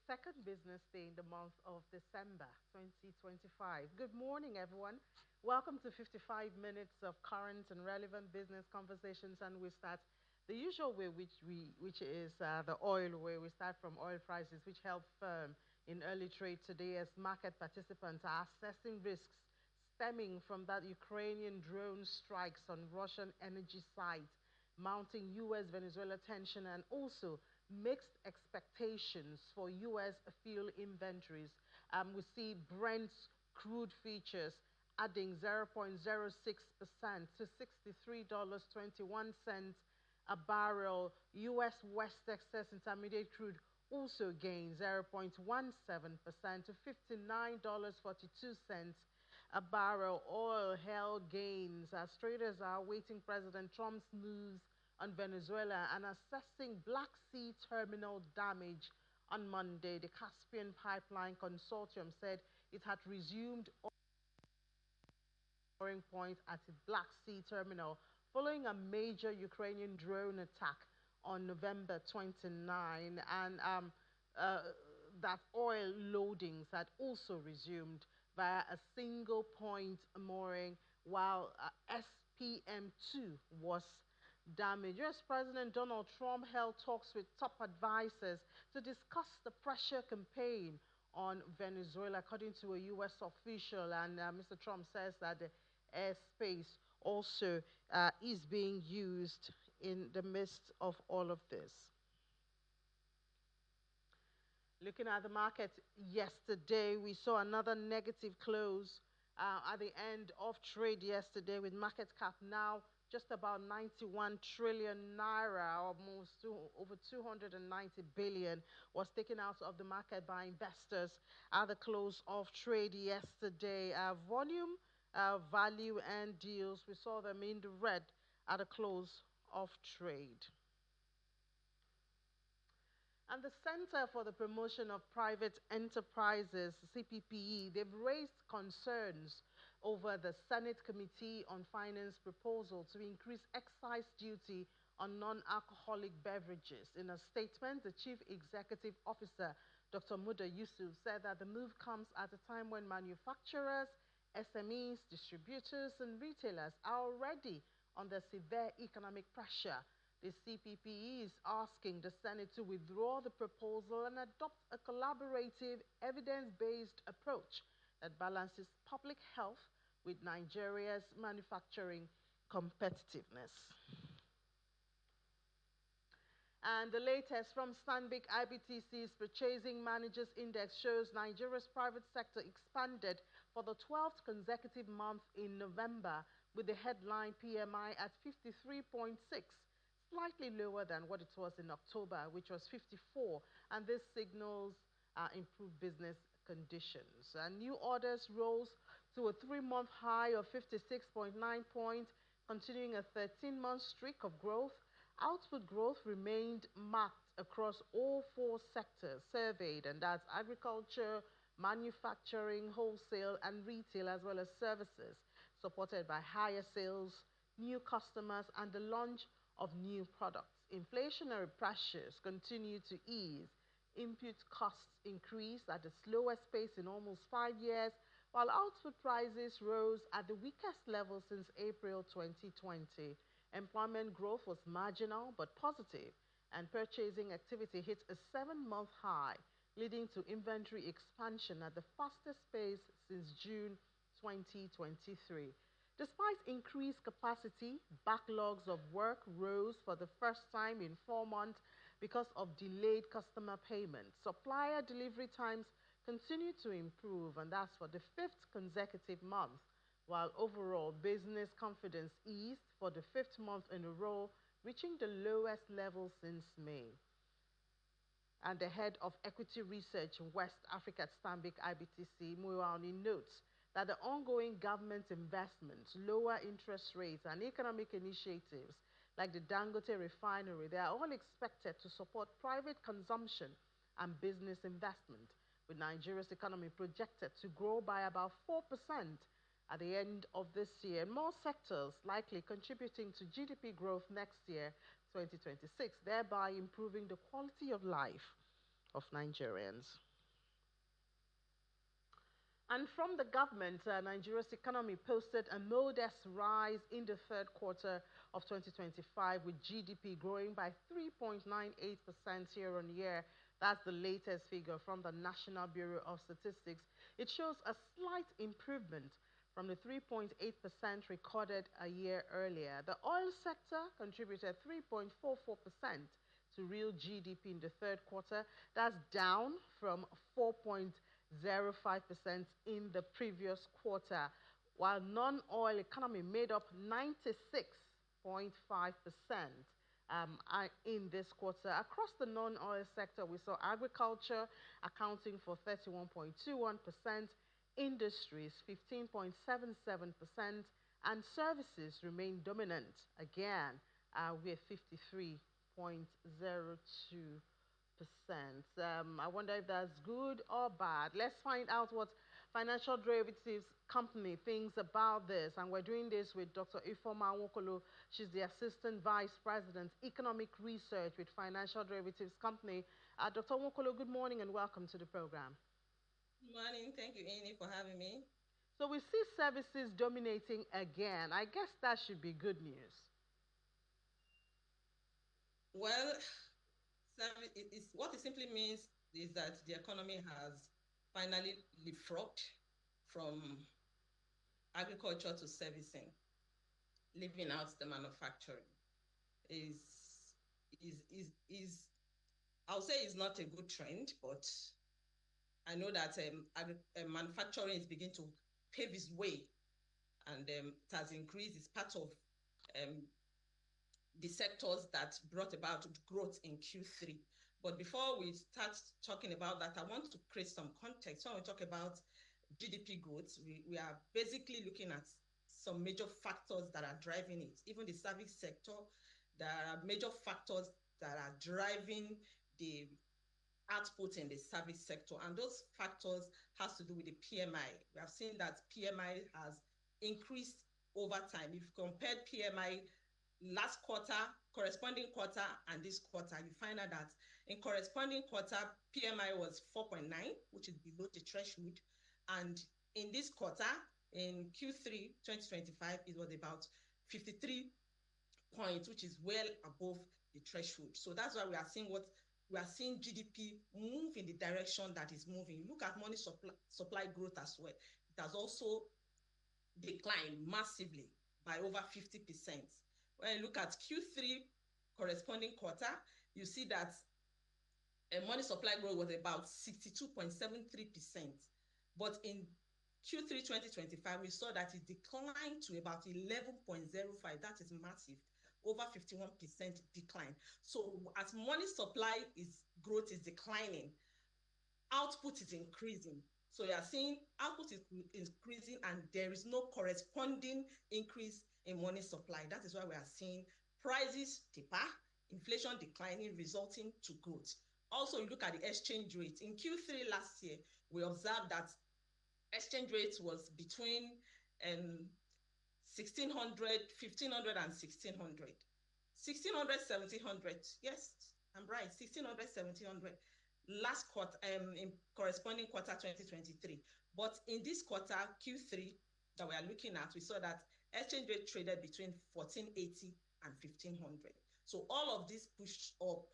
second business day in the month of December 2025. Good morning, everyone. Welcome to 55 minutes of current and relevant business conversations, and we start the usual way, which is the oil way. We start from oil prices, which held firm in early trade today as market participants are assessing risks stemming from that Ukrainian drone strikes on Russian energy sites, mounting US Venezuela tension, and also mixed expectations for US fuel inventories. We see Brent's crude futures adding 0.06% to $63.21 a barrel. US West Texas Intermediate crude also gained 0.17% to $59.42 a barrel. Oil held gains as traders are awaiting President Trump's moves on Venezuela and assessing Black Sea terminal damage on Monday. The Caspian Pipeline Consortium said it had resumed mooring point at the Black Sea terminal following a major Ukrainian drone attack on November 29, and that oil loadings had also resumed via a single point mooring, while SPM2 was damaged. US President Donald Trump held talks with top advisors to discuss the pressure campaign on Venezuela, according to a US official. And Mr. Trump says that the airspace also is being used in the midst of all of this. Looking at the market yesterday, we saw another negative close at the end of trade yesterday, with market cap now just about 91 trillion naira, almost over 290 billion, was taken out of the market by investors at the close of trade yesterday. Volume, value, and deals, we saw them in the red at the close of trade. And the Center for the Promotion of Private Enterprises, CPPE, they've raised concerns over the Senate Committee on Finance proposal to increase excise duty on non-alcoholic beverages. In a statement, the Chief Executive Officer, Dr. Muda Yusuf, said that the move comes at a time when manufacturers, SMEs, distributors, and retailers are already under severe economic pressure. The CPPE is asking the Senate to withdraw the proposal and adopt a collaborative, evidence-based approach that balances public health with Nigeria's manufacturing competitiveness. And the latest from Stanbic IBTC's Purchasing Managers Index shows Nigeria's private sector expanded for the 12th consecutive month in November, with the headline PMI at 53.6. Slightly lower than what it was in October, which was 54, and this signals improved business conditions. New orders rose to a 3-month high of 56.9 points, continuing a 13-month streak of growth. Output growth remained marked across all 4 sectors surveyed, and that's agriculture, manufacturing, wholesale, and retail, as well as services, supported by higher sales, new customers, and the launch of new products. Inflationary pressures continue to ease. Input costs increased at the slowest pace in almost 5 years, while output prices rose at the weakest level since April 2020. Employment growth was marginal but positive, and purchasing activity hit a 7-month high, leading to inventory expansion at the fastest pace since June 2023. Despite increased capacity, backlogs of work rose for the first time in 4 months because of delayed customer payments. Supplier delivery times continue to improve, and that's for the 5th consecutive month, while overall business confidence eased for the 5th month in a row, reaching the lowest level since May. And the head of equity research in West Africa at Stanbic IBTC, Muiwani, notes that the ongoing government investments, lower interest rates, and economic initiatives like the Dangote refinery, they are all expected to support private consumption and business investment, with Nigeria's economy projected to grow by about 4% at the end of this year, and more sectors likely contributing to GDP growth next year, 2026, thereby improving the quality of life of Nigerians. And from the government, Nigeria's economy posted a modest rise in the third quarter of 2025, with GDP growing by 3.98% year on year. That's the latest figure from the National Bureau of Statistics. It shows a slight improvement from the 3.8% recorded a year earlier. The oil sector contributed 3.44% to real GDP in the third quarter. That's down from 4.05% in the previous quarter, while non-oil economy made up 96.5% in this quarter. Across the non-oil sector, we saw agriculture accounting for 31.21%, industries 15.77%, and services remain dominant again with 53.02%. I wonder if that's good or bad. Let's find out what financial derivatives company thinks about this. And we're doing this with Dr. Ifoma Nwokolo. She's the Assistant Vice President, Economic Research with Financial Derivatives Company. Dr. Nwokolo, good morning and welcome to the program. Good morning. Thank you, Annie, for having me. So we see services dominating again. I guess that should be good news. Well, what it simply means is that the economy has finally leapfrogged from agriculture to servicing, leaving out the manufacturing. Is I'll say it's not a good trend, but I know that manufacturing is beginning to pave its way, and it has increased. It's part of the sectors that brought about growth in Q3. But before we start talking about that, I want to create some context. When we talk about GDP growth, we are basically looking at some major factors that are driving it. Even the service sector, there are major factors that are driving the output in the service sector, and those factors has to do with the PMI. We have seen that PMI has increased over time. If you compared PMI last quarter, corresponding quarter, and this quarter, you find out that in corresponding quarter, PMI was 4.9, which is below the threshold, and in this quarter, in Q3 2025, it was about 53 points, which is well above the threshold. So that's why we are seeing GDP move in the direction that is moving. Look at money supply growth as well. It has also declined massively by over 50%. When you look at Q3 corresponding quarter, you see that money supply growth was about 62.73%. But in Q3 2025, we saw that it declined to about 11.05. That is massive, over 51% decline. So as money supply growth is declining, output is increasing. So you are seeing output is increasing and there is no corresponding increase in money supply. That is why we are seeing prices taper, inflation declining, resulting to growth. Also, you look at the exchange rate. In Q3 last year, we observed that exchange rate was between 1600, 1500 and 1600. 1600, 1700. Yes, I'm right. 1600, 1700. Last quarter, in corresponding quarter 2023. But in this quarter, Q3, that we are looking at, we saw that exchange rate traded between 1480 and 1500. So all of this pushed up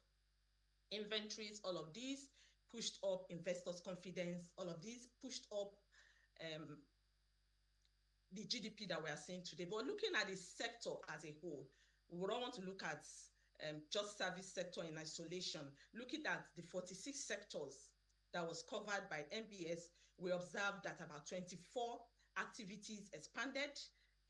inventories, all of these pushed up investors' confidence, all of these pushed up the GDP that we are seeing today. But looking at the sector as a whole, we don't want to look at just service sector in isolation. Looking at the 46 sectors that was covered by MBS, we observed that about 24 activities expanded,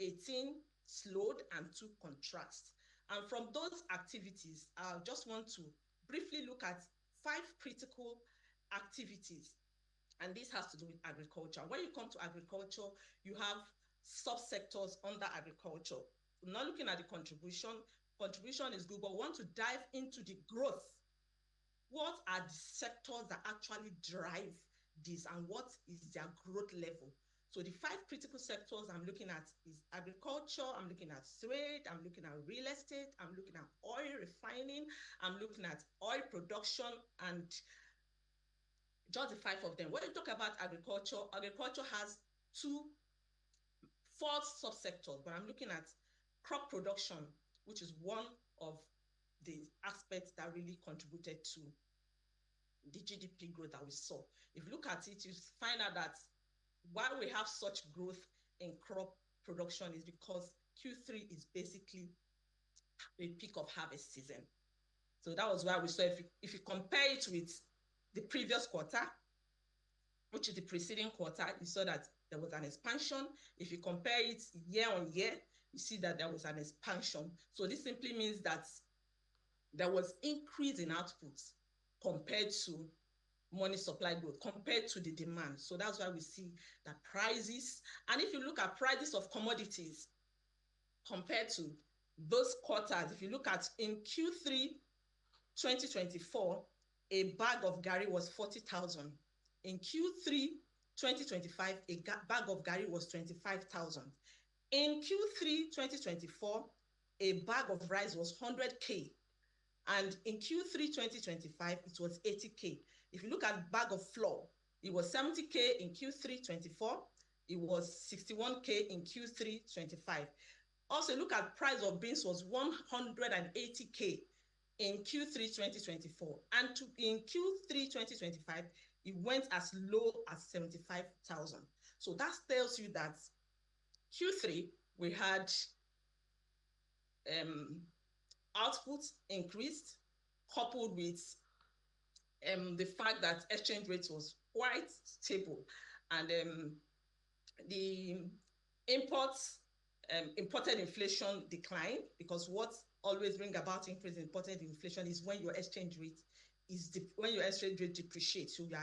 18 slowed, and 2 contracts. And from those activities, I just want to briefly look at 5 critical activities. And this has to do with agriculture. When you come to agriculture, you have subsectors under agriculture. I'm not looking at the contribution. Contribution is good, but we want to dive into the growth. What are the sectors that actually drive this and what is their growth level? So the 5 critical sectors I'm looking at is agriculture, I'm looking at trade, I'm looking at real estate, I'm looking at oil refining, I'm looking at oil production, and just the five of them. When you talk about agriculture, agriculture has four subsectors, but I'm looking at crop production, which is one of the aspects that really contributed to the GDP growth that we saw. If you look at it, you find out that why we have such growth in crop production is because Q3 is basically a peak of harvest season. So that was why we saw, if you compare it with the previous quarter, which is the preceding quarter, you saw that there was an expansion. If you compare it year on year, you see that there was an expansion. So this simply means that there was increase in output compared to money supply growth, compared to the demand. So that's why we see that prices, and if you look at prices of commodities compared to those quarters, if you look at in Q3 2024, a bag of Gary was 40,000. In Q3 2025, a bag of Gary was 25,000. In Q3 2024, a bag of rice was 100K. And in Q3 2025, it was 80K. If you look at bag of flour, it was 70K in Q3 24. It was 61K in Q3 25. Also, look at price of beans was 180K in Q3 2024. And in Q3 2025, it went as low as 75,000. So that tells you that Q3, we had output increased, coupled with the fact that exchange rate was quite stable, and the imported inflation declined, because what always bring about increase in imported inflation is when your exchange rate depreciates. So you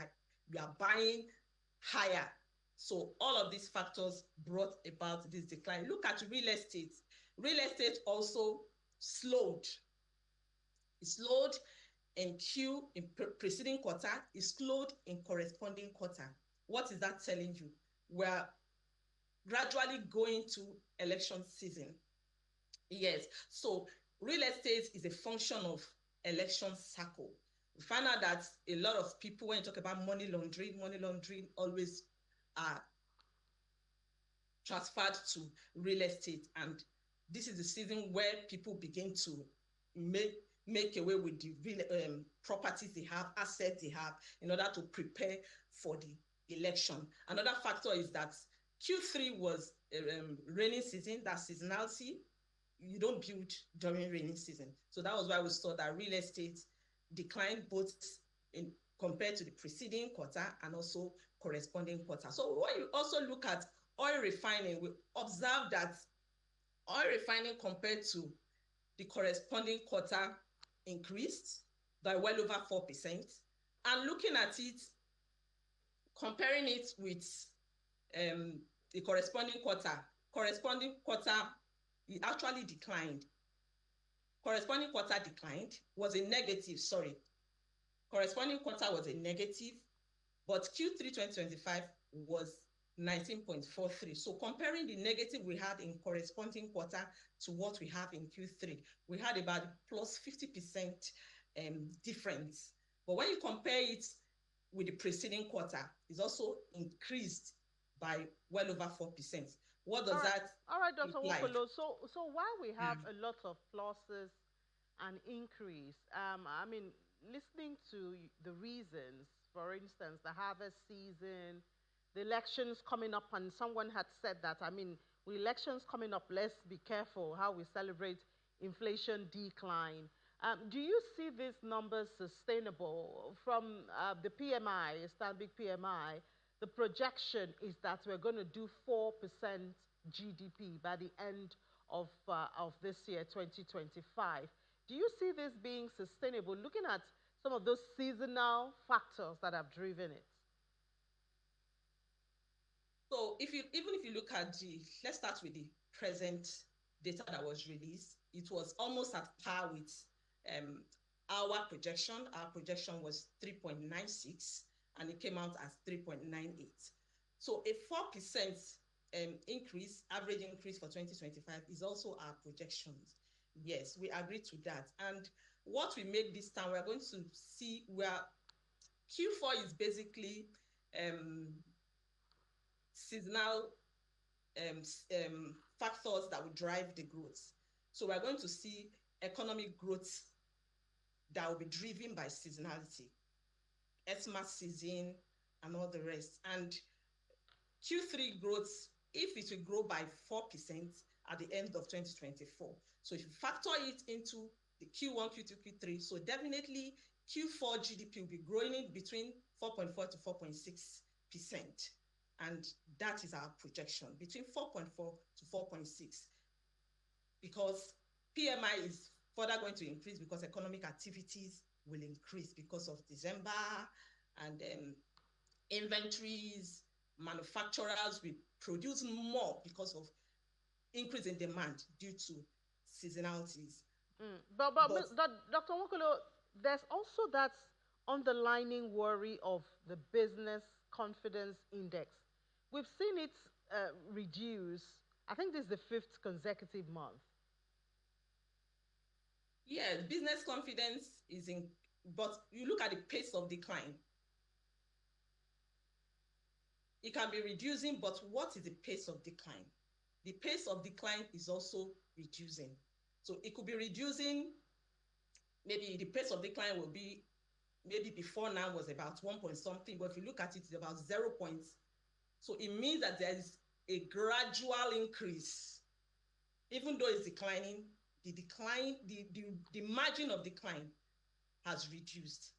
are buying higher. So all of these factors brought about this decline. Look at real estate. Real estate also slowed. It slowed in preceding quarter. It slowed in corresponding quarter. What is that telling you? We're gradually going to election season. Yes, so real estate is a function of election cycle. We find out that a lot of people, when you talk about money laundering always are transferred to real estate, and this is the season where people begin to make away with the real properties they have, assets they have, in order to prepare for the election. Another factor is that Q3 was a rainy season. That seasonality, you don't build during rainy season. So that was why we saw that real estate declined both compared to the preceding quarter and also corresponding quarter. So when you also look at oil refining, we observe that oil refining compared to the corresponding quarter increased by well over 4%. And looking at it, comparing it with the corresponding quarter it actually declined. Corresponding quarter declined, was a negative, sorry. Corresponding quarter was a negative, but Q3 2025 was 19.43. So comparing the negative we had in corresponding quarter to what we have in Q3, we had about plus 50% difference. But when you compare it with the preceding quarter, it's also increased by well over 4%. What does that All right, Dr. imply? Wokolo. So while we have a lot of pluses and increase, I mean, listening to the reasons, for instance, the harvest season, the elections coming up, and someone had said that, I mean, with elections coming up, let's be careful how we celebrate inflation decline. Do you see these numbers sustainable? From the PMI, Stanbic PMI, the projection is that we're going to do 4% GDP by the end of this year, 2025. Do you see this being sustainable, looking at some of those seasonal factors that have driven it? So even if you look at let's start with the present data that was released, it was almost at par with our projection. Our projection was 3.96 and it came out as 3.98. So a 4% increase, average increase for 2025 is also our projections. Yes, we agree to that. And what we make this time, we're going to see where Q4 is basically seasonal factors that will drive the growth. So we're going to see economic growth that will be driven by seasonality, Xmas season, and all the rest. And Q3 growth, if it will grow by 4% at the end of 2024. So if you factor it into the Q1, Q2, Q3, so definitely Q4 GDP will be growing between 4.4 to 4.6%. And that is our projection, between 4.4 to 4.6, because PMI is further going to increase because economic activities will increase because of December, and inventories, manufacturers will produce more because of increase in demand due to seasonalities. But Dr. Wokolo, there's also that underlining worry of the business confidence index. We've seen it reduce. I think this is the fifth consecutive month. Yes, business confidence is in, but you look at the pace of decline. It can be reducing, but what is the pace of decline? The pace of decline is also reducing. So it could be reducing, maybe the pace of decline will be, maybe before now was about 1 point something, but if you look at it, it's about 0 points. So it means that there is a gradual increase. Even though it's declining, the margin of decline has reduced.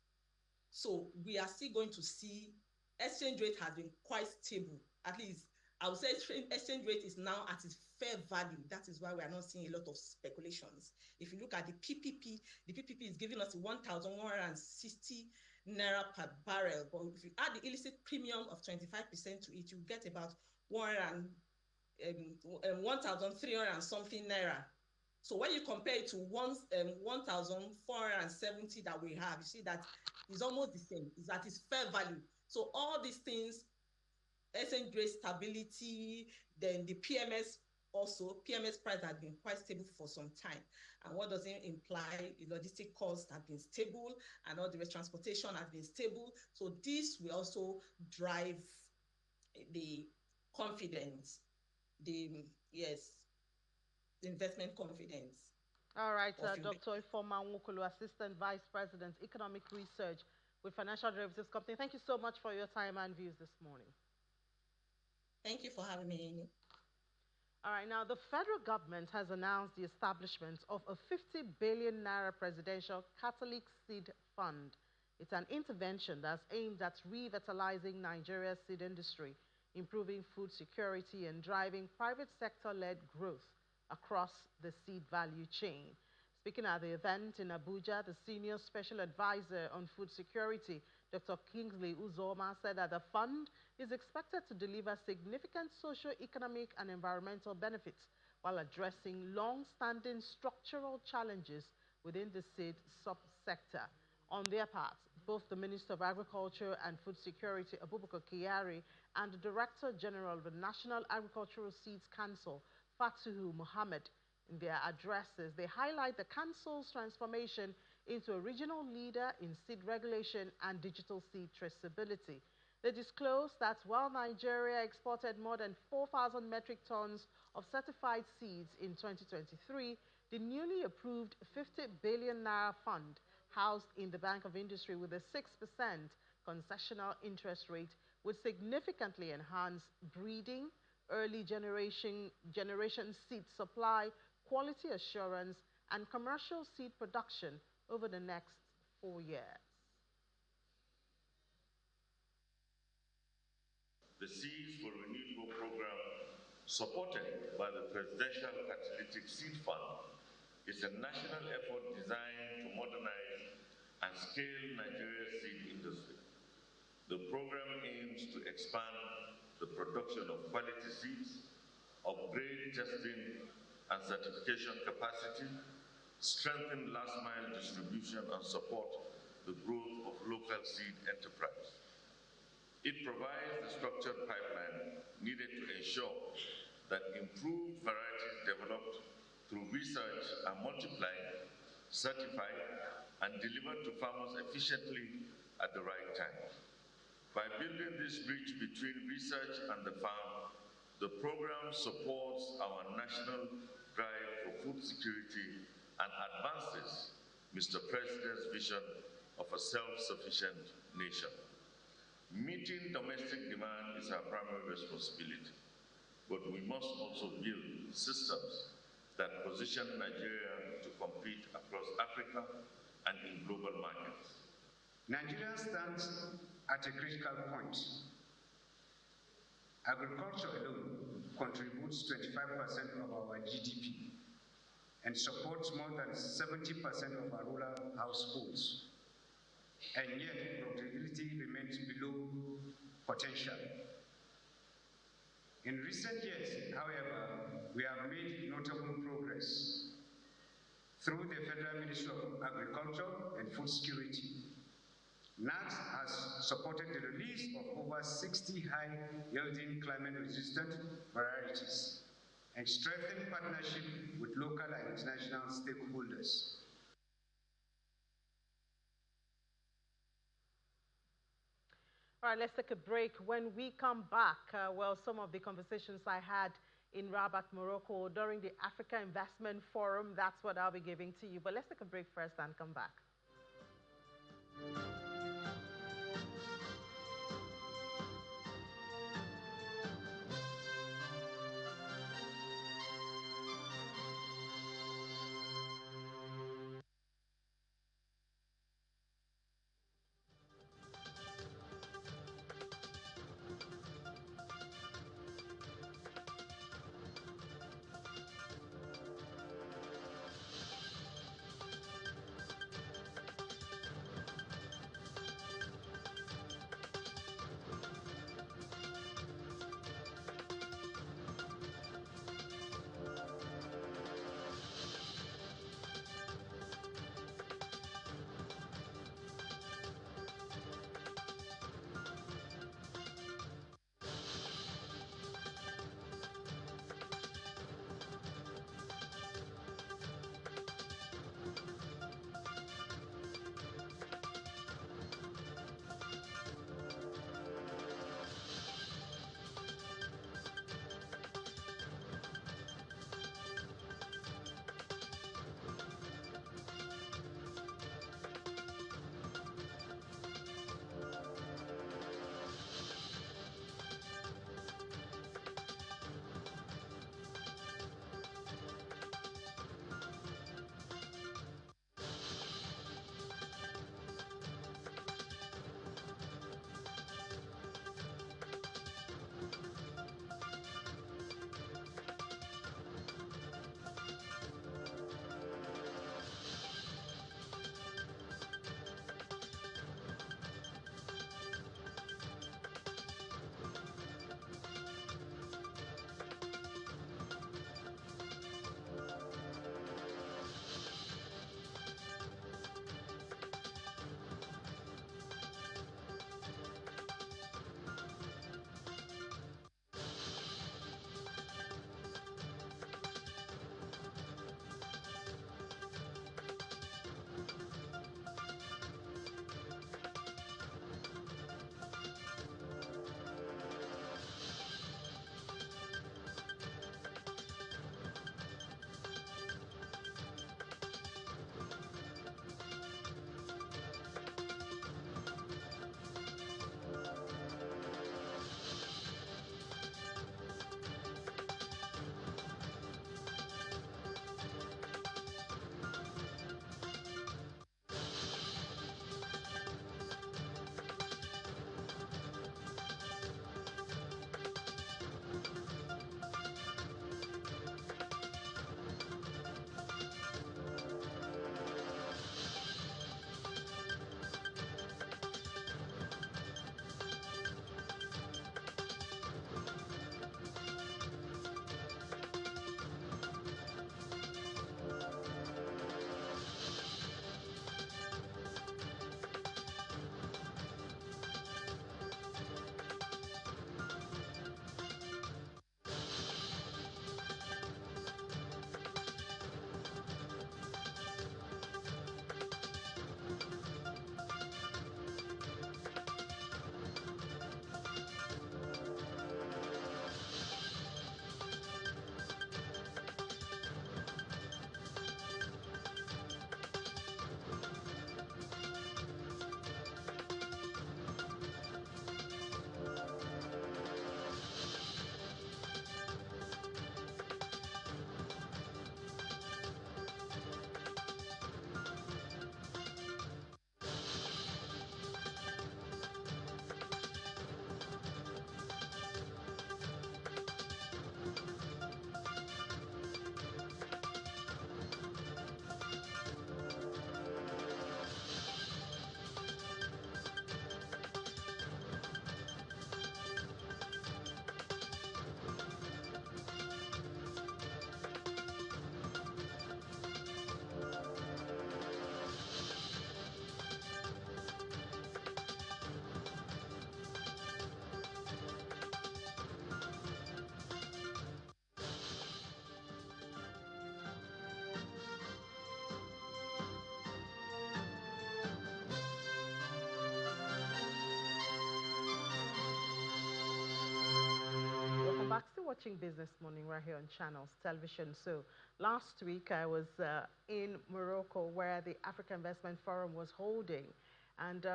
So we are still going to see exchange rate has been quite stable. At least I would say exchange rate is now at its fair value. That is why we are not seeing a lot of speculations. If you look at the PPP is giving us 1,160 naira per barrel. But if you add the illicit premium of 25% to it, you get about 1,300 and something naira. So when you compare it to 1,470 that we have, you see that it's almost the same. It's at its fair value. So all these things, exchange rate stability, then the PMS also, PMS price has been quite stable for some time. And what does it imply? The logistic costs have been stable, and all the rest, transportation has been stable. So this will also drive the confidence, the investment confidence. All right, Dr. Ifoma Nwokolo, Assistant Vice President, Economic Research with Financial Derivatives Company. Thank you so much for your time and views this morning. Thank you for having me. All right, now the federal government has announced the establishment of a 50 billion naira presidential Catholic seed fund. It's an intervention that's aimed at revitalizing Nigeria's seed industry, improving food security, and driving private sector-led growth across the seed value chain. Speaking at the event in Abuja, the Senior Special Advisor on Food Security, Dr. Kingsley Uzoma, said that the fund is expected to deliver significant socio-economic and environmental benefits while addressing long-standing structural challenges within the seed subsector. On their part, both the Minister of Agriculture and Food Security, Abubakar Kyari, and the Director General of the National Agricultural Seeds Council, Fatuhu Mohammed, in their addresses, they highlight the Council's transformation into a regional leader in seed regulation and digital seed traceability. They disclosed that while Nigeria exported more than 4,000 metric tons of certified seeds in 2023, the newly approved 50 billion naira fund housed in the Bank of Industry with a 6% concessional interest rate would significantly enhance breeding, early generation seed supply, quality assurance, and commercial seed production over the next 4 years. The Seeds for Renewable program, supported by the Presidential Catalytic Seed Fund, is a national effort designed to modernize and scale Nigeria's seed industry. The program aims to expand the production of quality seeds, upgrade testing and certification capacity, strengthen last-mile distribution, and support the growth of local seed enterprise. It provides the structured pipeline needed to ensure that improved varieties developed through research are multiplied, certified, and delivered to farmers efficiently at the right time. By building this bridge between research and the farm, the program supports our national drive for food security and advances Mr. President's vision of a self-sufficient nation. Meeting domestic demand is our primary responsibility, but we must also build systems that position Nigeria to compete across Africa and in global markets. Nigeria stands at a critical point. Agriculture alone contributes 25% of our GDP and supports more than 70% of our rural households. And yet, profitability remains below potential. In recent years, however, we have made notable progress. Through the Federal Ministry of Agriculture and Food Security, NACS has supported the release of over 60 high-yielding climate-resistant varieties and strengthened partnership with local and international stakeholders. All right, let's take a break. When we come back, some of the conversations I had in Rabat, Morocco during the Africa Investment Forum, that's what I'll be giving to you. But let's take a break first and come back. watching Business Morning right here on Channels Television. So last week I was in Morocco where the Africa Investment Forum was holding, and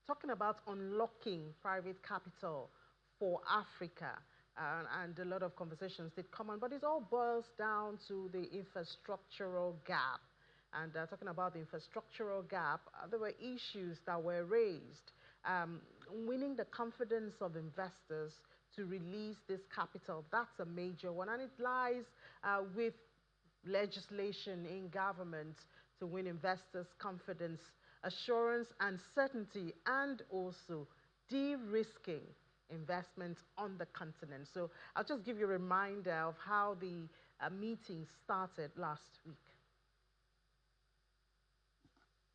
talking about unlocking private capital for Africa. And a lot of conversations did come on, but it all boils down to the infrastructural gap. And talking about the infrastructural gap, there were issues that were raised. Um, Winning the confidence of investors to release this capital, that's a major one. And it lies with legislation in government to win investors' confidence, assurance, and certainty, and also de risking investments on the continent. So I'll just give you a reminder of how the meeting started last week.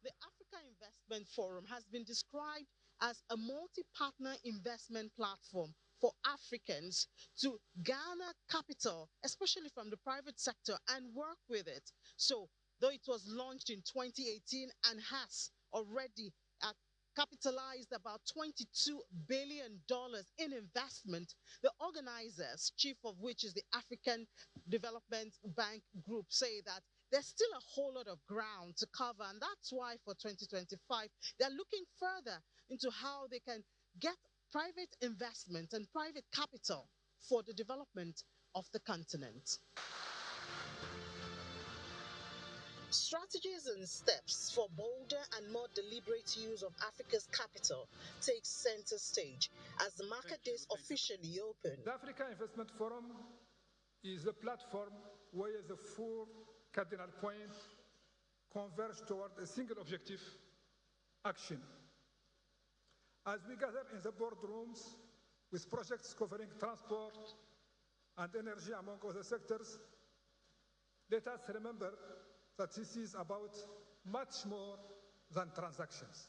The Africa Investment Forum has been described as a multi-partner investment platform for Africans to garner capital, especially from the private sector, and work with it. So, though it was launched in 2018 and has already capitalized about $22 billion in investment, the organizers, chief of which is the African Development Bank Group, say that there's still a whole lot of ground to cover. And that's why for 2025, they're looking further into how they can get private investment and private capital for the development of the continent. Strategies and steps for bolder and more deliberate use of Africa's capital take center stage as the market days officially open. The Africa Investment Forum is a platform where the four cardinal points converge toward a single objective: action. As we gather in the boardrooms with projects covering transport and energy among other sectors, let us remember that this is about much more than transactions.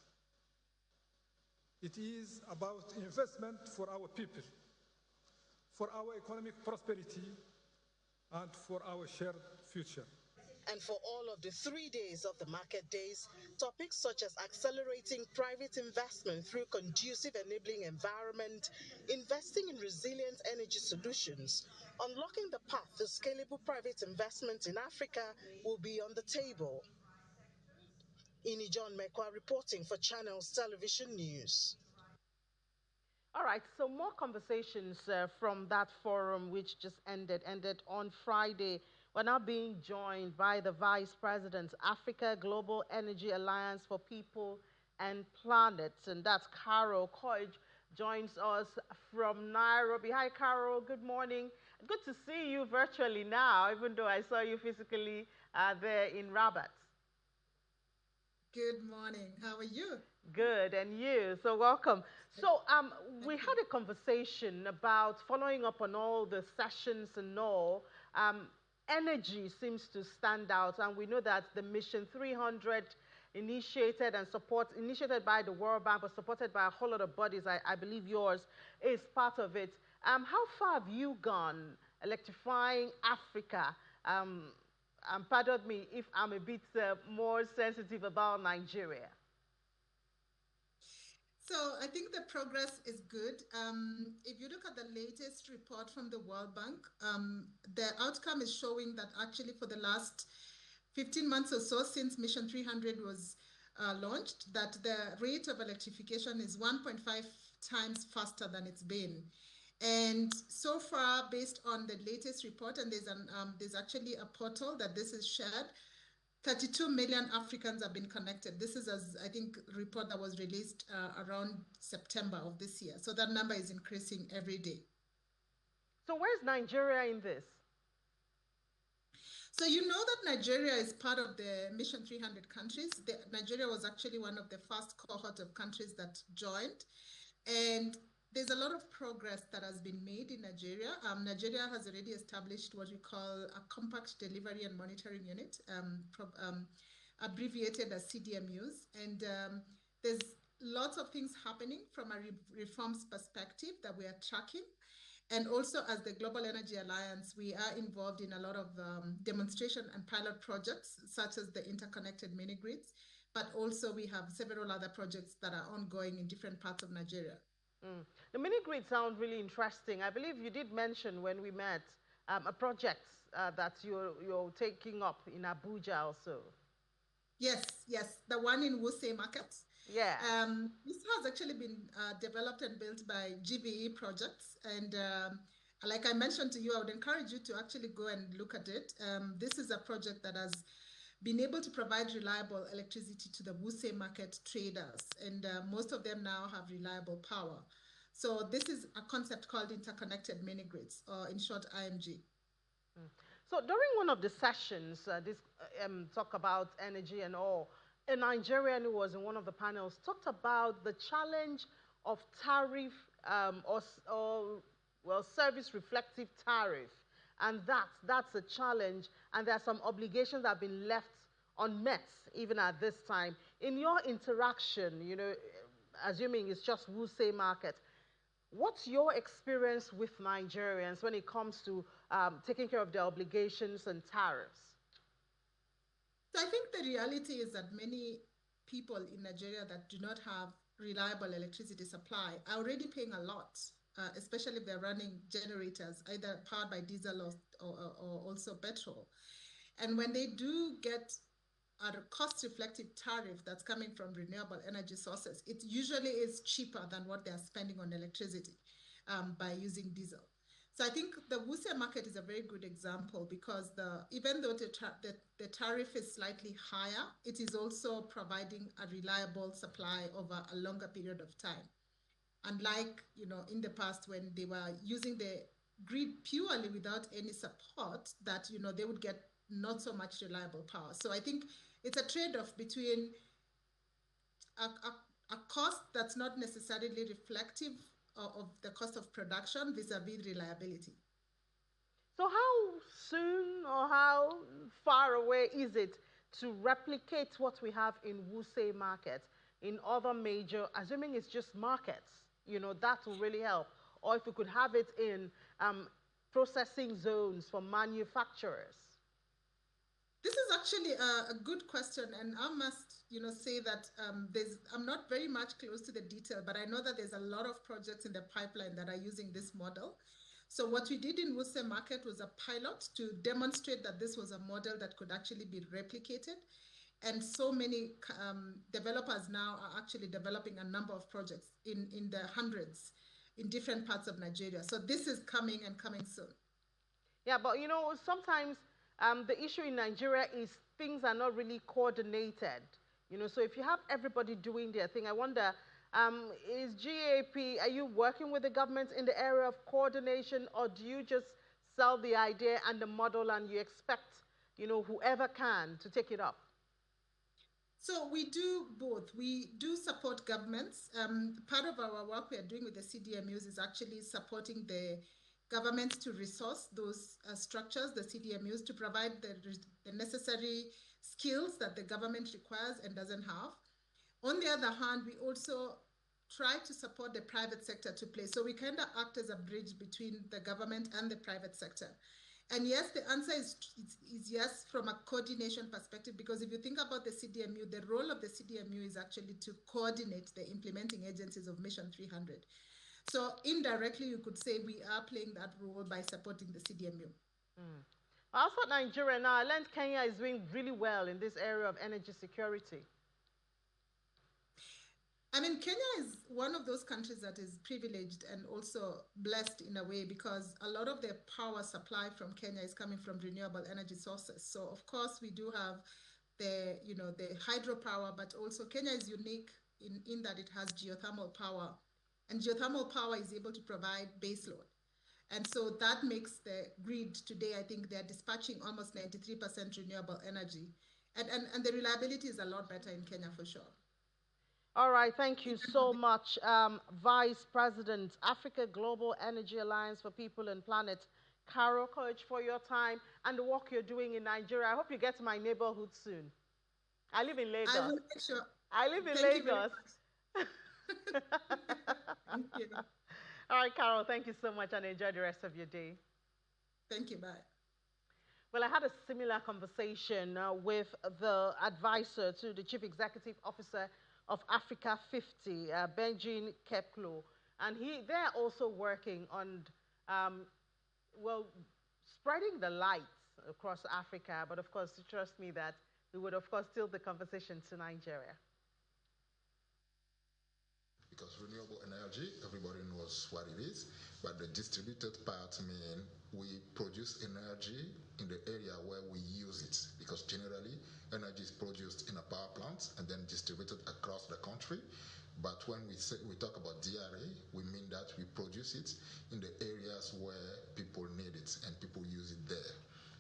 It is about investment for our people, for our economic prosperity, and for our shared future. And for all of the 3 days of the market days, topics such as accelerating private investment through conducive enabling environment, investing in resilient energy solutions, unlocking the path to scalable private investment in Africa will be on the table. Ini John Mekwa reporting for Channels Television News. All right, so more conversations from that forum, which just ended on Friday. We're now being joined by the Vice President, Africa Global Energy Alliance for People and Planet, and that's Carol Koij, joins us from Nairobi. Hi, Carol. Good morning. Good to see you virtually now, even though I saw you physically there in Rabat. Good morning. How are you? Good, and you? So welcome. So we had a conversation about following up on all the sessions and all. Energy seems to stand out, and we know that the Mission 300 initiated by the World Bank, but supported by a whole lot of bodies. I believe yours is part of it. How far have you gone electrifying Africa? Pardon me if I'm a bit more sensitive about Nigeria. So I think the progress is good. If you look at the latest report from the World Bank, the outcome is showing that actually for the last 15 months or so since Mission 300 was launched, that the rate of electrification is 1.5 times faster than it's been. And so far, based on the latest report, and there's actually a portal that this is shared, 32 million Africans have been connected. This is, I think, a report that was released around September of this year. So that number is increasing every day. So where's Nigeria in this? So you know that Nigeria is part of the Mission 300 countries. Nigeria was actually one of the first cohort of countries that joined. And there's a lot of progress that has been made in Nigeria. Nigeria has already established what we call a Compact Delivery and Monitoring Unit, abbreviated as CDMUs. And there's lots of things happening from a reforms perspective that we are tracking. And also as the Global Energy Alliance, we are involved in a lot of demonstration and pilot projects, such as the interconnected mini grids. But also we have several other projects that are ongoing in different parts of Nigeria. The mini grid sounds really interesting. I believe you did mention when we met a project that you're taking up in Abuja also. Yes, yes, the one in Wuse Market. Yeah. This has actually been developed and built by GBE Projects. And like I mentioned to you, I would encourage you to actually go and look at it. This is a project that has been able to provide reliable electricity to the Wuse Market traders. And most of them now have reliable power. So this is a concept called interconnected mini grids, or in short, IMG. So during one of the sessions, this talk about energy and all, a Nigerian who was in one of the panels talked about the challenge of tariff or well, service reflective tariff, and that's a challenge, and there are some obligations that have been left unmet even at this time. In your interaction, you know, assuming it's just Wuse Market, what's your experience with Nigerians when it comes to taking care of their obligations and tariffs? So I think the reality is that many people in Nigeria that do not have reliable electricity supply are already paying a lot, especially if they're running generators, either powered by diesel or also petrol. And when they do get a cost-reflective tariff that's coming from renewable energy sources, it usually is cheaper than what they're spending on electricity by using diesel. So I think the Wuse market is a very good example because even though the tariff is slightly higher, it is also providing a reliable supply over a longer period of time. Unlike, you know, in the past when they were using the grid purely without any support, that, you know, they would get not so much reliable power. So I think it's a trade-off between a cost that's not necessarily reflective of the cost of production vis-a-vis reliability. So how soon or how far away is it to replicate what we have in Wuse Market in other major, assuming it's just markets, you know, that will really help. Or if we could have it in processing zones for manufacturers. This is actually a good question, and I must, you know, say that I'm not very much close to the detail, but I know that there's a lot of projects in the pipeline that are using this model. So what we did in Wuse Market was a pilot to demonstrate that this was a model that could actually be replicated. And so many developers now are actually developing a number of projects in the hundreds in different parts of Nigeria. So this is coming and coming soon. Yeah, but you know, sometimes the issue in Nigeria is things are not really coordinated. You know, so if you have everybody doing their thing, I wonder, is GAP, are you working with the government in the area of coordination, or do you just sell the idea and the model and you expect, you know, whoever can to take it up? So we do both. We do support governments. Part of our work we are doing with the CDMUs is actually supporting the governments to resource those structures, the CDMUs, to provide the necessary skills that the government requires and doesn't have. On the other hand, we also try to support the private sector to play. So we kind of act as a bridge between the government and the private sector. And yes, the answer is yes from a coordination perspective, because if you think about the CDMU, the role of the CDMU is actually to coordinate the implementing agencies of Mission 300. So indirectly, you could say we are playing that role by supporting the CDMU. Outside Nigeria now, I learned Kenya is doing really well in this area of energy security. I mean, Kenya is one of those countries that is privileged and also blessed in a way, because a lot of the power supply from Kenya is coming from renewable energy sources. So of course we do have the, you know, the hydropower, but also Kenya is unique in that it has geothermal power, and geothermal power is able to provide baseload. And so that makes the grid today, I think they're dispatching almost 93% renewable energy. And the reliability is a lot better in Kenya for sure. All right, thank you so much, Vice President, Africa Global Energy Alliance for People and Planet, Carol Coach, for your time and the work you're doing in Nigeria. I hope you get to my neighborhood soon. I live in Lagos. I will make sure. I live in Thank Lagos. Thank you. All right, Carol, thank you so much and enjoy the rest of your day. Thank you, bye. Well, I had a similar conversation with the advisor to the Chief Executive Officer of Africa 50, Benjamin Keplo. And they're also working on, well, spreading the light across Africa. But of course, trust me that we would, of course, tilt the conversation to Nigeria. Because renewable energy, everybody knows what it is, but the distributed part mean we produce energy in the area where we use it, because generally energy is produced in a power plant and then distributed across the country. But when we talk about DRA, we mean that we produce it in the areas where people need it and people use it there.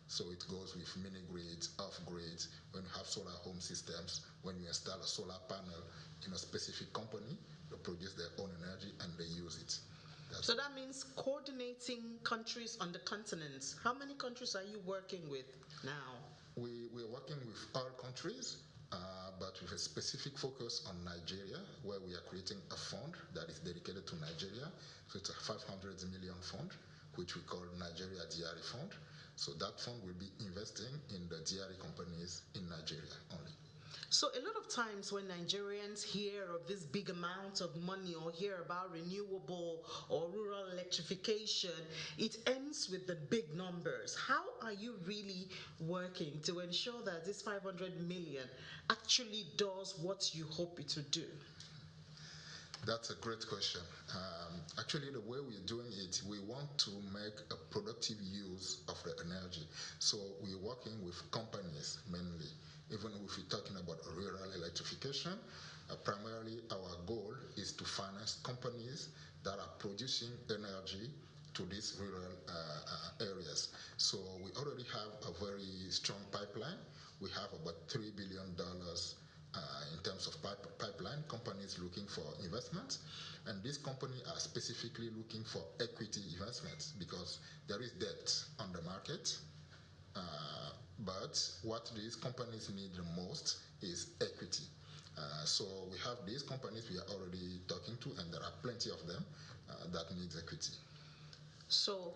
So it goes with mini grids, off grids, when you have solar home systems, when you install a solar panel in a specific company, they produce their own energy and they use it. So that means coordinating countries on the continents. How many countries are you working with now? We're working with all countries, but with a specific focus on Nigeria, where we are creating a fund that is dedicated to Nigeria. So it's a 500 million fund, which we call Nigeria DRE Fund. So that fund will be investing in the DRE companies in Nigeria only. So a lot of times when Nigerians hear of this big amount of money or hear about renewable or rural electrification, it ends with the big numbers. How are you really working to ensure that this 500 million actually does what you hope it would do? That's a great question. Actually, the way we're doing it, we want to make a productive use of the energy. So we're working with companies mainly. Even if we're talking about rural electrification, primarily our goal is to finance companies that are producing energy to these rural areas. So we already have a very strong pipeline. We have about $3 billion in terms of pipeline, companies looking for investment. And these companies are specifically looking for equity investments because there is debt on the market. But what these companies need the most is equity. So we have these companies we are already talking to, and there are plenty of them that need equity. So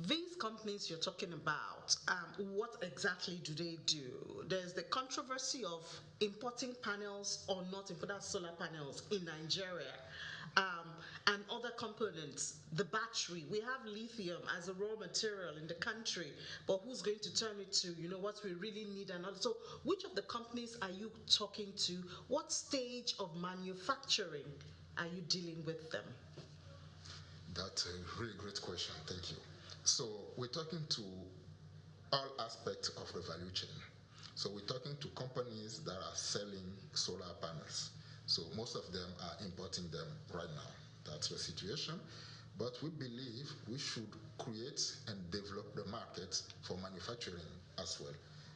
these companies you're talking about, what exactly do they do? There's the controversy of importing panels or not importing solar panels in Nigeria. And other components, the battery. We have lithium as a raw material in the country, but who's going to turn it to, what we really need and all. So which of the companies are you talking to? What stage of manufacturing are you dealing with them? That's a really great question, thank you. So we're talking to all aspects of the value chain. So we're talking to companies that are selling solar panels. So most of them are importing them right now. That's the situation. But we believe we should create and develop the market for manufacturing as well.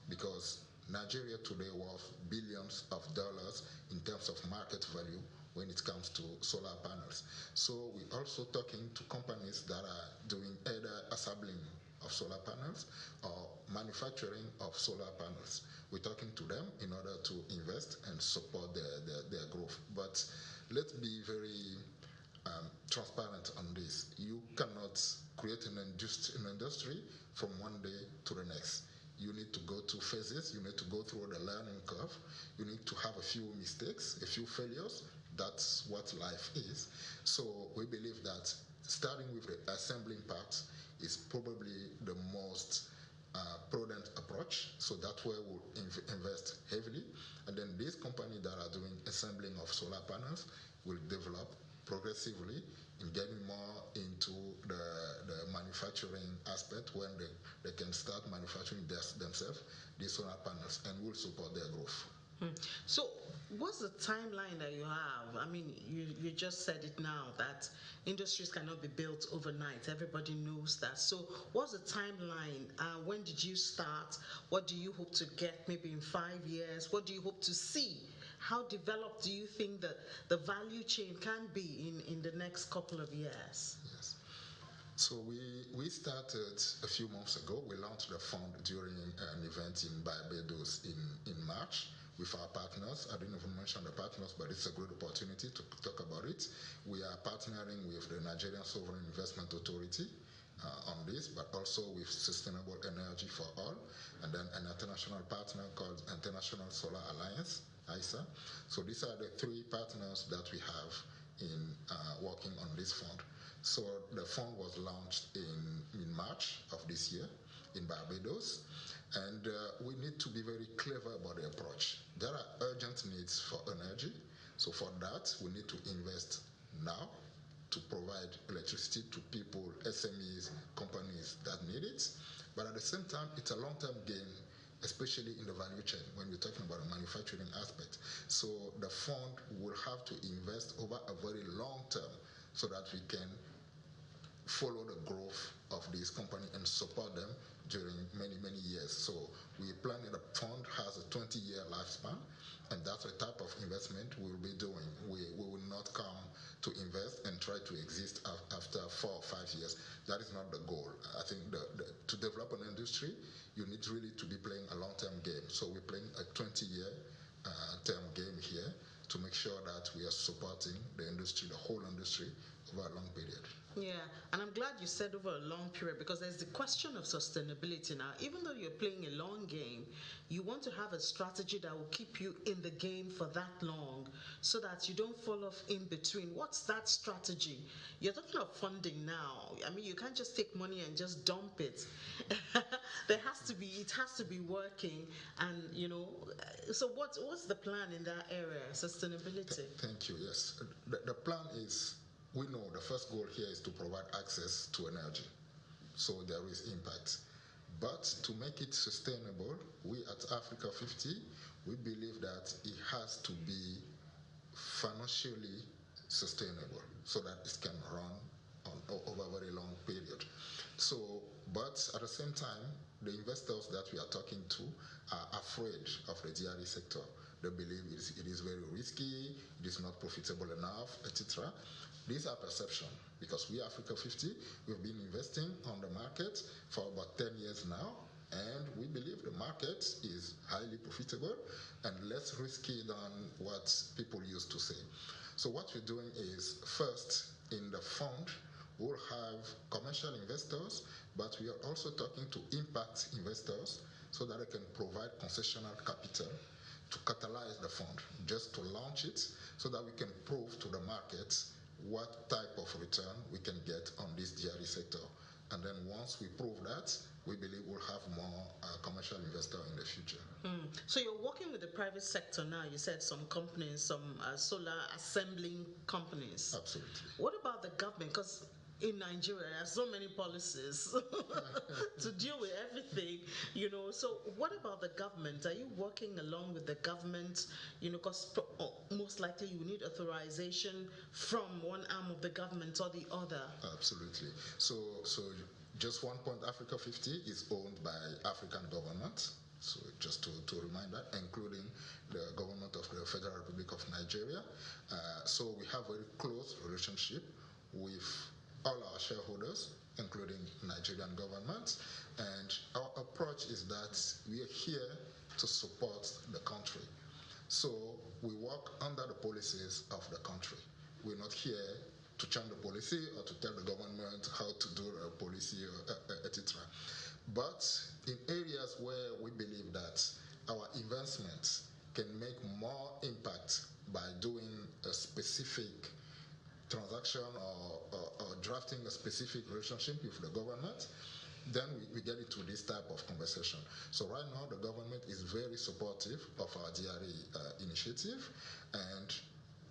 Because Nigeria today worth billions of dollars in terms of market value when it comes to solar panels. So we're also talking to companies that are doing either assembling of solar panels or manufacturing of solar panels. We're talking to them in order to invest and support their growth. But let's be very transparent on this. You cannot create an industry from one day to the next. You need to go through phases. You need to go through the learning curve. You need to have a few mistakes, a few failures. That's what life is. So we believe that starting with the assembling part is probably the most prudent approach. So that's where we'll invest heavily. And then these companies that are doing assembling of solar panels will develop progressively in getting more into the manufacturing aspect when they can start manufacturing themselves these solar panels, and will support their growth. So what's the timeline that you have? I mean, you just said it now that industries cannot be built overnight. Everybody knows that. So what's the timeline? When did you start? What do you hope to get maybe in 5 years? What do you hope to see? How developed do you think that the value chain can be in the next couple of years? Yes. So we started a few months ago. We launched the fund during an event in Barbados in March with our partners. I didn't even mention the partners, but it's a great opportunity to talk about it. We are partnering with the Nigerian Sovereign Investment Authority on this, but also with Sustainable Energy for All, and then an international partner called International Solar Alliance, ISA. So these are the three partners that we have in working on this fund. So the fund was launched in March of this year in Barbados, and we need to be very clever about the approach. There are urgent needs for energy, so for that we need to invest now to provide electricity to people, SMEs, companies that need it. But at the same time, it's a long-term gain, especially in the value chain when we're talking about the manufacturing aspect. So the fund will have to invest over a very long term so that we can follow the growth of this company and support them during many, many years. So we plan that the fund has a 20-year lifespan, and that's the type of investment we will be doing. We will not come to invest and try to exist after 4 or 5 years. That is not the goal. I think to develop an industry, you need really to be playing a long-term game. So we're playing a 20-year term game here to make sure that we are supporting the industry, the whole industry, over a long period. Yeah, and I'm glad you said over a long period, because there's the question of sustainability now. Even though you're playing a long game, you want to have a strategy that will keep you in the game for that long so that you don't fall off in between. What's that strategy? You're talking of funding now. I mean, you can't just take money and just dump it. It has to be working, and so what's the plan in that area, sustainability? Thank you. Yes, the plan is, we know the first goal here is to provide access to energy, so there is impact. But to make it sustainable, we at Africa 50, we believe that it has to be financially sustainable so that it can run over a very long period. So, but at the same time, the investors that we are talking to are afraid of the DRE sector. They believe it is very risky, it is not profitable enough, etc. These are perceptions, because we Africa 50, we've been investing on the market for about 10 years now, and we believe the market is highly profitable and less risky than what people used to say. So what we're doing is, first, in the fund, we'll have commercial investors, but we are also talking to impact investors so that they can provide concessional capital to catalyze the fund, just to launch it so that we can prove to the market what type of return we can get on this DRE sector. And then once we prove that, we believe we'll have more commercial investor in the future. So you're working with the private sector now. You said some companies, some solar assembling companies. Absolutely. What about the government? Because in Nigeria, there are so many policies to deal with everything, So what about the government? Are you working along with the government? Because most likely you need authorization from one arm of the government or the other. Absolutely. So just one point, Africa 50 is owned by African governments. So just to remind that, including the government of the Federal Republic of Nigeria. So we have a very close relationship with all our shareholders, including Nigerian government. And our approach is that we are here to support the country. So we work under the policies of the country. We're not here to change the policy or to tell the government how to do a policy, etc. But in areas where we believe that our investments can make more impact by doing a specific transaction or drafting a specific relationship with the government, then we get into this type of conversation. So right now, the government is very supportive of our DRE initiative, and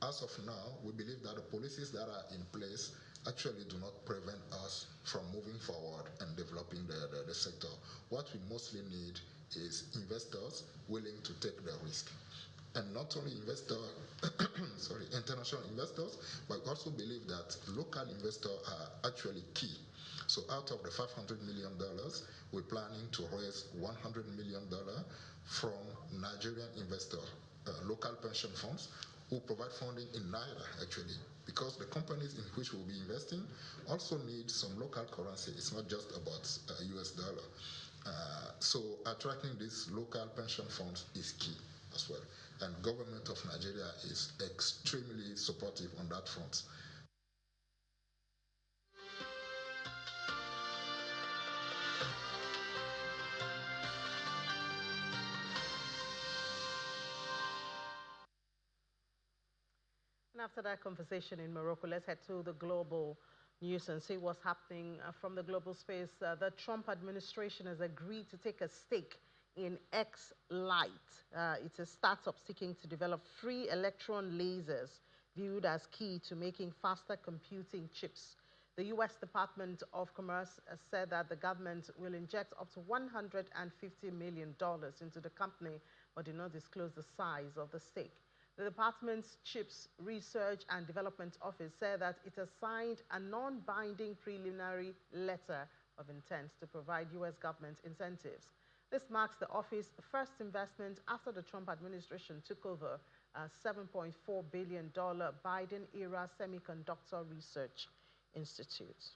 as of now, we believe that the policies that are in place actually do not prevent us from moving forward and developing the sector. What we mostly need is investors willing to take the risk. And not only international investors, but also believe that local investors are actually key. So out of the $500 million, we're planning to raise $100 million from Nigerian investors, local pension funds, who provide funding in Naira, actually, because the companies in which we'll be investing also need some local currency. It's not just about US dollar. So attracting these local pension funds is key as well. And government of Nigeria is extremely supportive on that front. And after that conversation in Morocco, let's head to the global news and see what's happening from the global space. The Trump administration has agreed to take a stake in X Lite. It's a startup seeking to develop free electron lasers viewed as key to making faster computing chips. The U.S. Department of Commerce said that the government will inject up to $150 million into the company, but did not disclose the size of the stake. The department's Chips Research and Development Office said that it has signed a non-binding preliminary letter of intent to provide U.S. government incentives. This marks the office's first investment after the Trump administration took over a $7.4 billion Biden-era semiconductor research institute.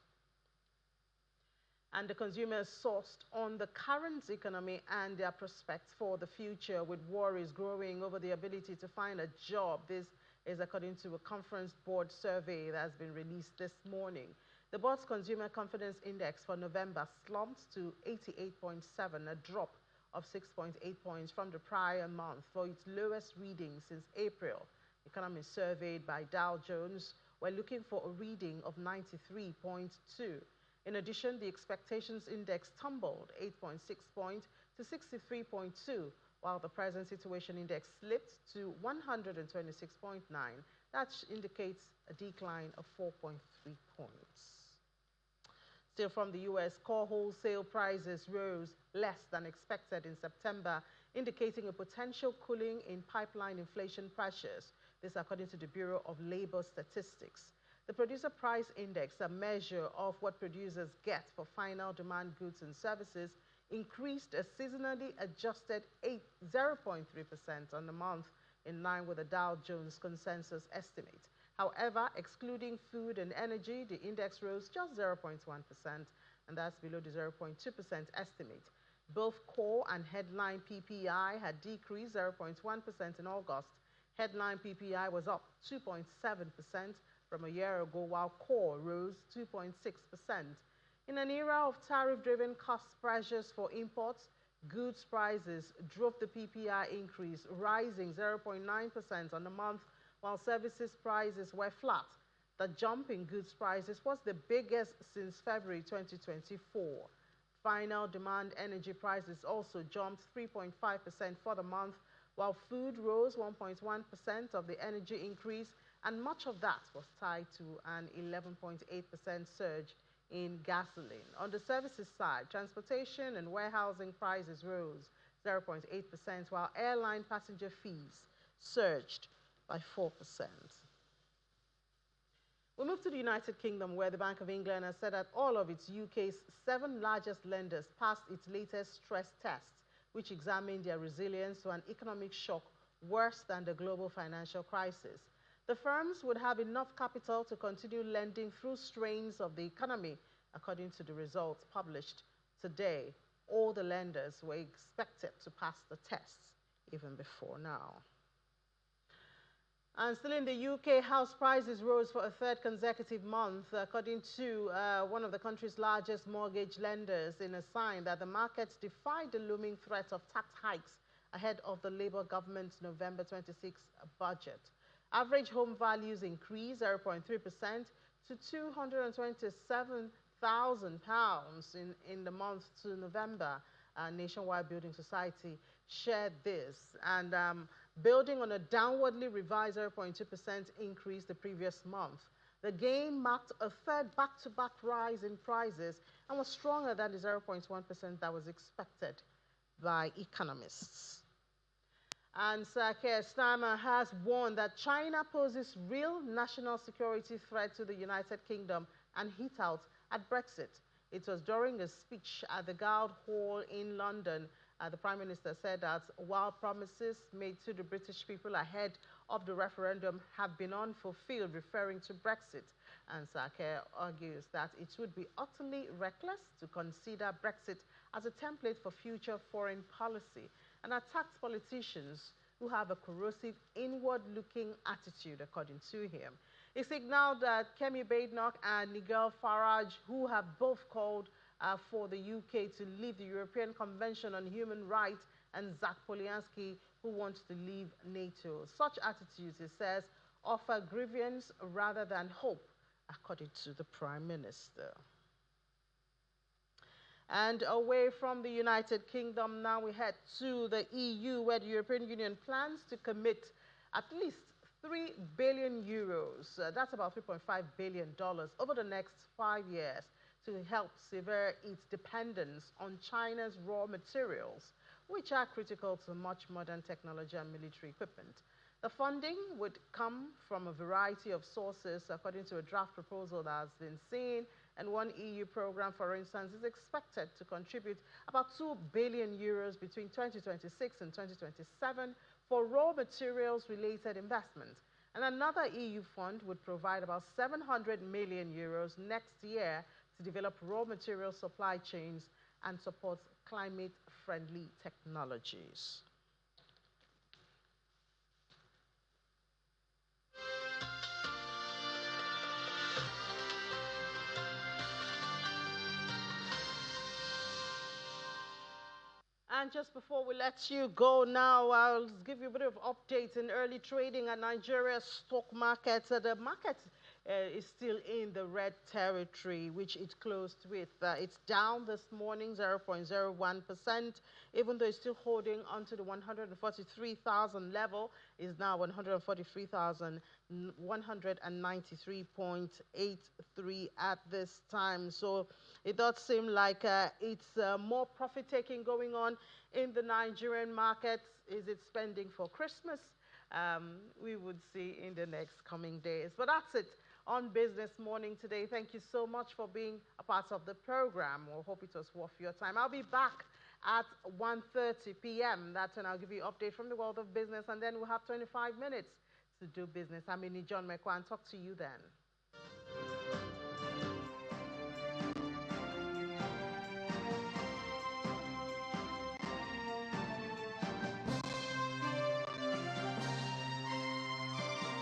And the consumers sourced on the current economy and their prospects for the future, with worries growing over the ability to find a job. This is according to a conference board survey that has been released this morning. The board's consumer confidence index for November slumped to 88.7, a drop of 6.8 points from the prior month, for its lowest reading since April. Economists surveyed by Dow Jones were looking for a reading of 93.2. In addition, the expectations index tumbled 8.6 points to 63.2, while the present situation index slipped to 126.9. That indicates a decline of 4.3 points. Still from the U.S., core wholesale prices rose less than expected in September, indicating a potential cooling in pipeline inflation pressures. This according to the Bureau of Labor Statistics. The Producer Price Index, a measure of what producers get for final demand goods and services, increased a seasonally adjusted 0.3% on the month, in line with the Dow Jones consensus estimate. However, excluding food and energy, the index rose just 0.1%, and that's below the 0.2% estimate. Both core and headline PPI had decreased 0.1% in August. Headline PPI was up 2.7% from a year ago, while core rose 2.6%. In an era of tariff-driven cost pressures for imports, goods prices drove the PPI increase, rising 0.9% on the month, while services prices were flat. The jump in goods prices was the biggest since February 2024. Final demand energy prices also jumped 3.5% for the month, while food rose 1.1% of the energy increase, and much of that was tied to an 11.8% surge in gasoline. On the services side, transportation and warehousing prices rose 0.8%, while airline passenger fees surged by 4%. We move to the United Kingdom, where the Bank of England has said that all of its UK's 7 largest lenders passed its latest stress tests, which examined their resilience to an economic shock worse than the global financial crisis. The firms would have enough capital to continue lending through strains of the economy, according to the results published today. All the lenders were expected to pass the tests even before now. And still in the UK, house prices rose for a third consecutive month, according to one of the country's largest mortgage lenders, in a sign that the markets defied the looming threat of tax hikes ahead of the Labour government's November 26 budget. Average home values increased 0.3% to £227,000 in the month to November. Nationwide Building Society shared this, and building on a downwardly revised 0.2% increase the previous month. The gain marked a third back-to-back rise in prices and was stronger than the 0.1% that was expected by economists. And Sir Keir Starmer has warned that China poses real national security threat to the United Kingdom and hit out at Brexit. It was during a speech at the Guildhall in London. The Prime Minister said that while promises made to the British people ahead of the referendum have been unfulfilled, referring to Brexit, and Sir Keir argues that it would be utterly reckless to consider Brexit as a template for future foreign policy, and attacked politicians who have a corrosive, inward-looking attitude, according to him. He signaled that Kemi Badenoch and Nigel Farage, who have both called for the UK to leave the European Convention on Human Rights, and Zach Poliansky, who wants to leave NATO. Such attitudes, he says, offer grievance rather than hope, according to the Prime Minister. And away from the United Kingdom, now we head to the EU, where the European Union plans to commit at least 3 billion euros, that's about $3.5 billion, over the next 5 years to help sever its dependence on China's raw materials, which are critical to much modern technology and military equipment. The funding would come from a variety of sources, according to a draft proposal that has been seen, and one EU program, for instance, is expected to contribute about 2 billion euros between 2026 and 2027 for raw materials-related investment. And another EU fund would provide about 700 million euros next year to develop raw material supply chains and support climate-friendly technologies. And just before we let you go now, I'll give you a bit of updates in early trading at Nigeria's stock market. The market is still in the red territory, which it closed with. It's down this morning 0.01%, even though it's still holding onto the 143,000 level. Is now 143,193.83 at this time. So it does seem like it's more profit taking going on in the Nigerian markets. Is it spending for Christmas? We would see in the next coming days. But that's it on Business Morning today. Thank you so much for being a part of the program. We hope it was worth your time. I'll be back at 1:30 p.m. That's when I'll give you an update from the world of business, and then we'll have 25 minutes to do business. I'm John Mekwa, and talk to you then.